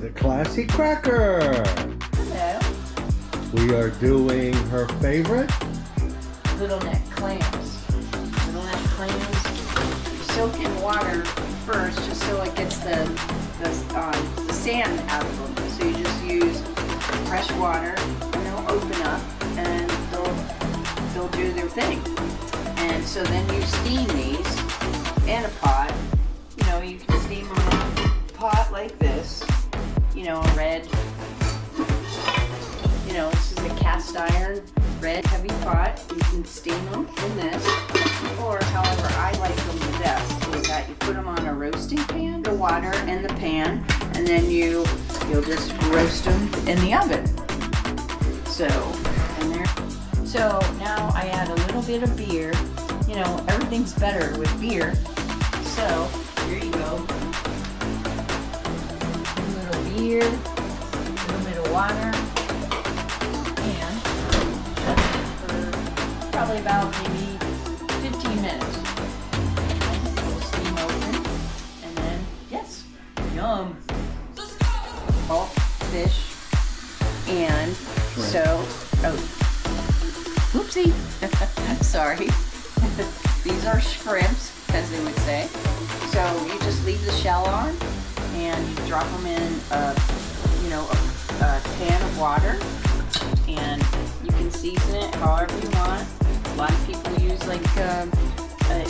the classy cracker. Hello. We are doing her favorite. Little neck clams. Little neck clams. Soak in water first, just so it gets the sand out of them. So you just use fresh water, and they'll open up, and they'll do their thing. And so then you steam these in a pot. You know, you can steam them in a pot like this. You know, a red. You know, this is a cast iron red heavy pot. You can steam them in this, or however I like them the best is that you put them on a roasting pan, the water in the pan, and then you'll just roast them in the oven. So now I add a little bit of beer. You know, everything's better with beer. So here you go. A little beer, a little bit of water. Probably about maybe 15 minutes. We'll steam open, and then, yes, yum. All fish, and so, whoopsie, sorry. These are shrimps, as they would say. So you just leave the shell on, and you drop them in a pan of water, and you can season it however you want. A lot of people use like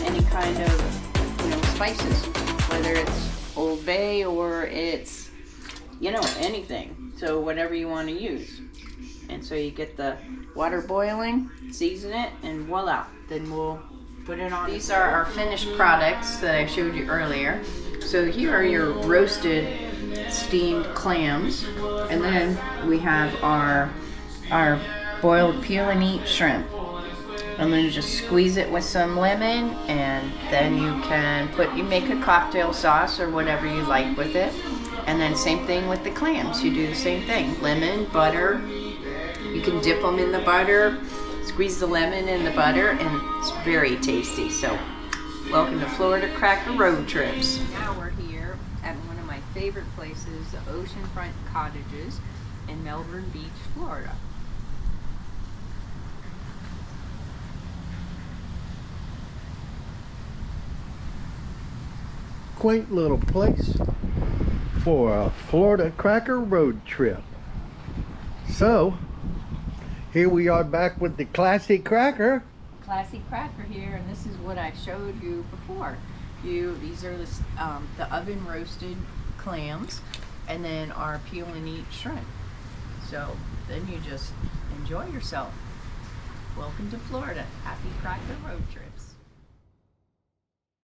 any kind of spices, whether it's Old Bay or it's anything. So whatever you want to use. And so you get the water boiling, season it, and voila. Then we'll put it on. These are our finished products that I showed you earlier. So here are your roasted steamed clams, and then we have our boiled peel and eat shrimp. And then you just squeeze it with some lemon, and then you make a cocktail sauce or whatever you like with it. And then same thing with the clams. You do the same thing. Lemon, butter. You can dip them in the butter, squeeze the lemon in the butter, and it's very tasty. So welcome to Florida Cracker Road Trips. Now we're here at one of my favorite places, the Oceanfront Cottages in Melbourne Beach, Florida. Quaint little place for a Florida Cracker Road trip. So here we are back with the classy cracker. Classy cracker here, and this is what I showed you before. These are the oven roasted clams, and then our peel and eat shrimp. So then you just enjoy yourself. Welcome to Florida. Happy Cracker Road Trips.